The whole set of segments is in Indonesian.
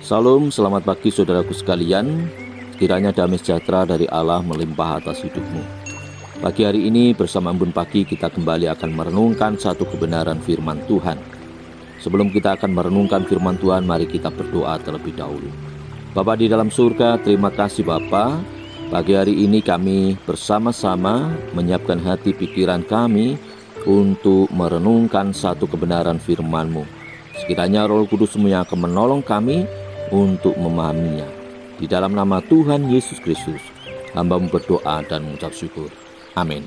Salam, selamat pagi saudaraku sekalian. Kiranya damai sejahtera dari Allah melimpah atas hidupmu. Pagi hari ini bersama Embun Pagi kita kembali akan merenungkan satu kebenaran firman Tuhan. Sebelum kita akan merenungkan firman Tuhan, mari kita berdoa terlebih dahulu. Bapa di dalam surga, terima kasih Bapa. Pagi hari ini kami bersama-sama menyiapkan hati pikiran kami untuk merenungkan satu kebenaran firman-Mu. Sekiranya Roh Kudus-Mu yang akan menolong kami untuk memahaminya. Di dalam nama Tuhan Yesus Kristus, hamba-Mu berdoa dan mengucap syukur. Amin.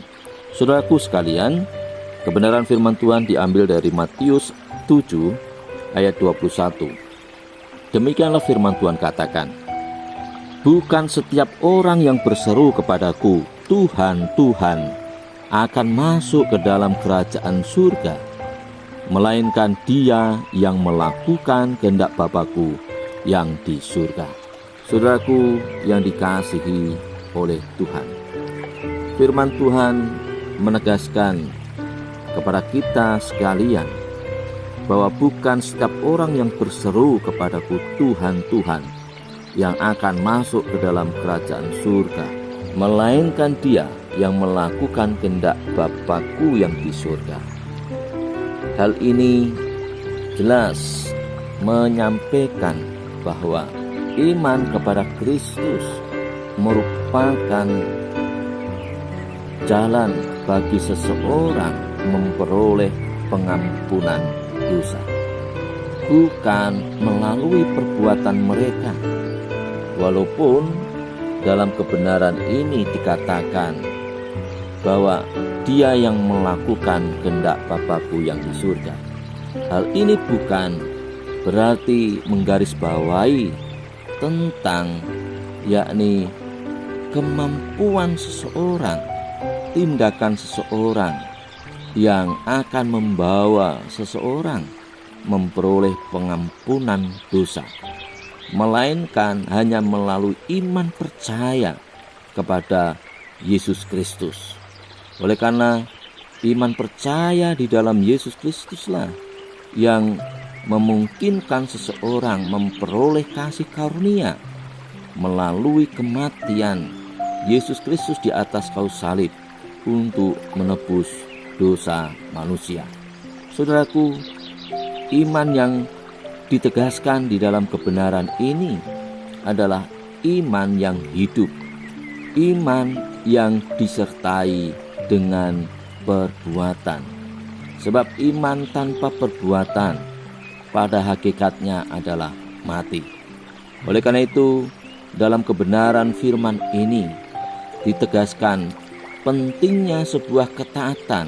Saudaraku sekalian, kebenaran firman Tuhan diambil dari Matius 7 ayat 21. Demikianlah firman Tuhan katakan, bukan setiap orang yang berseru kepadaku, Tuhan, Tuhan, akan masuk ke dalam kerajaan surga, melainkan dia yang melakukan kehendak Bapa-Ku yang di surga. Saudaraku yang dikasihi oleh Tuhan, firman Tuhan menegaskan kepada kita sekalian bahwa bukan setiap orang yang berseru kepadaku Tuhan, Tuhan yang akan masuk ke dalam kerajaan surga, melainkan dia yang melakukan kehendak Bapa-Ku yang di surga. Hal ini jelas menyampaikan bahwa iman kepada Kristus merupakan jalan bagi seseorang memperoleh pengampunan dosa, bukan melalui perbuatan mereka. Walaupun dalam kebenaran ini dikatakan bahwa dia yang melakukan kehendak Bapa-Ku yang di surga. Hal ini bukan berarti menggarisbawahi tentang yakni kemampuan seseorang, tindakan seseorang yang akan membawa seseorang memperoleh pengampunan dosa, melainkan hanya melalui iman percaya kepada Yesus Kristus. Oleh karena iman percaya di dalam Yesus Kristuslah yang memungkinkan seseorang memperoleh kasih karunia melalui kematian Yesus Kristus di atas kayu salib untuk menebus dosa manusia. Saudaraku, iman yang ditegaskan di dalam kebenaran ini adalah iman yang hidup, iman yang disertai dengan perbuatan. Sebab iman tanpa perbuatan pada hakikatnya adalah mati. Oleh karena itu, dalam kebenaran firman ini ditegaskan pentingnya sebuah ketaatan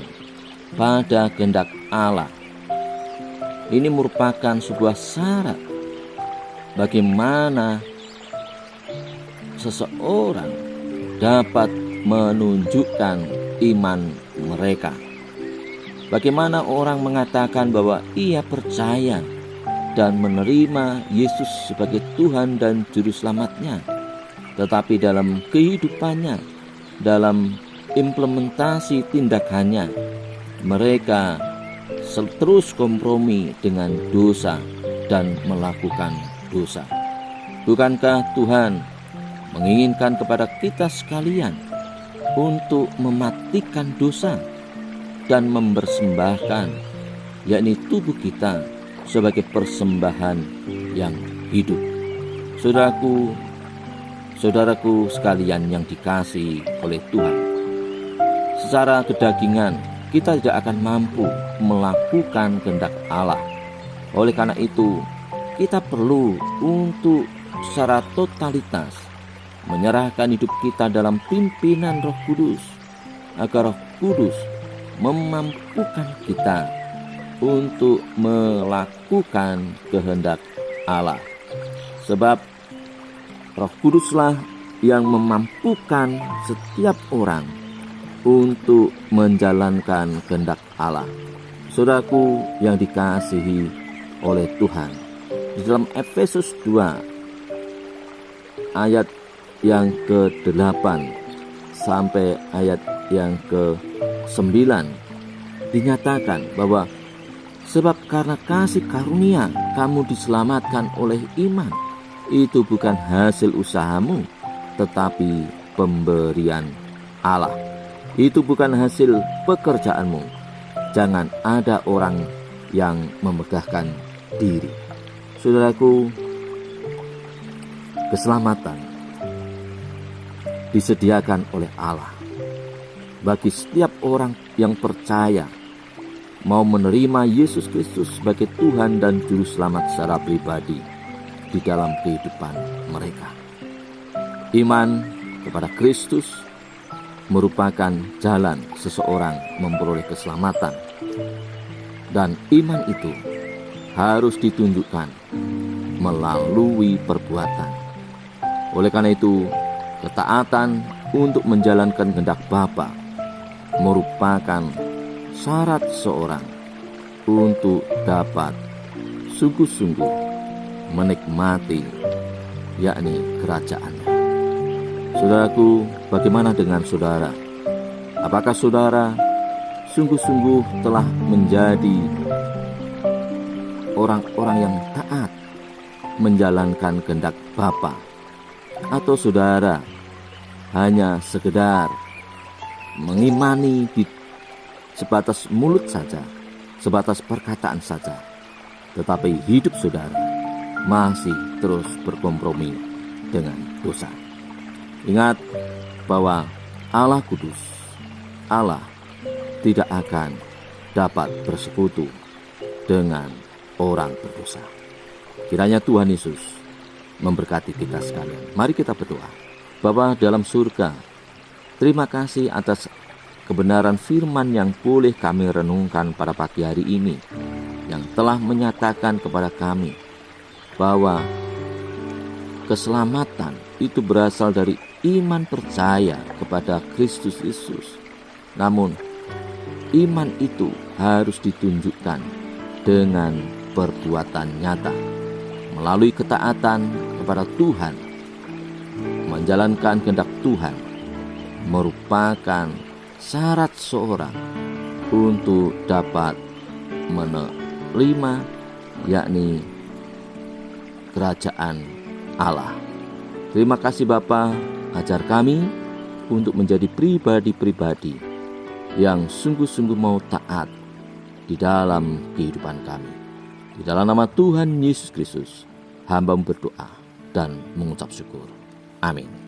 pada kehendak Allah. Ini merupakan sebuah syarat bagaimana seseorang dapat menunjukkan iman mereka. Bagaimana orang mengatakan bahwa ia percaya dan menerima Yesus sebagai Tuhan dan Juru Selamatnya, tetapi dalam kehidupannya, dalam implementasi tindakannya, mereka terus kompromi dengan dosa dan melakukan dosa. Bukankah Tuhan menginginkan kepada kita sekalian untuk mematikan dosa dan mempersembahkan, yakni tubuh kita sebagai persembahan yang hidup? Saudaraku sekalian yang dikasihi oleh Tuhan, secara kedagingan kita tidak akan mampu melakukan kehendak Allah. Oleh karena itu, kita perlu untuk secara totalitas menyerahkan hidup kita dalam pimpinan Roh Kudus, agar Roh Kudus memampukan kita untuk melakukan kehendak Allah. Sebab Roh Kuduslah yang memampukan setiap orang untuk menjalankan kehendak Allah. Saudaraku yang dikasihi oleh Tuhan, di dalam Efesus 2 ayat yang ke-8 sampai ayat yang ke-9 dinyatakan bahwa Sebab karena kasih karunia kamu diselamatkan oleh iman. Itu bukan hasil usahamu, tetapi pemberian Allah. Itu bukan hasil pekerjaanmu. Jangan ada orang yang memegahkan diri. Saudaraku, keselamatan disediakan oleh Allah bagi setiap orang yang percaya, mau menerima Yesus Kristus sebagai Tuhan dan Juru Selamat secara pribadi di dalam kehidupan mereka. Iman kepada Kristus merupakan jalan seseorang memperoleh keselamatan, dan iman itu harus ditunjukkan melalui perbuatan. Oleh karena itu, ketaatan untuk menjalankan kehendak Bapa merupakan syarat seorang untuk dapat sungguh-sungguh menikmati, yakni kerajaan-Nya. Saudaraku, bagaimana dengan saudara? Apakah saudara sungguh-sungguh telah menjadi orang-orang yang taat menjalankan kehendak Bapa? Atau saudara hanya sekedar mengimani di sebatas mulut saja, sebatas perkataan saja, tetapi hidup saudara masih terus berkompromi dengan dosa? Ingat bahwa Allah kudus, Allah tidak akan dapat bersekutu dengan orang berdosa. Kiranya Tuhan Yesus memberkati kita sekalian. Mari kita berdoa. Bapa dalam surga, terima kasih atas kebenaran firman yang boleh kami renungkan pada pagi hari ini, yang telah menyatakan kepada kami bahwa keselamatan itu berasal dari iman percaya kepada Kristus Yesus. Namun iman itu harus ditunjukkan dengan perbuatan nyata, melalui ketaatan kepada Tuhan. Menjalankan kehendak Tuhan merupakan syarat seorang untuk dapat menerima, yakni kerajaan Allah. Terima kasih Bapa, ajar kami untuk menjadi pribadi-pribadi yang sungguh-sungguh mau taat di dalam kehidupan kami. Di dalam nama Tuhan Yesus Kristus, hamba berdoa dan mengucap syukur. Amin.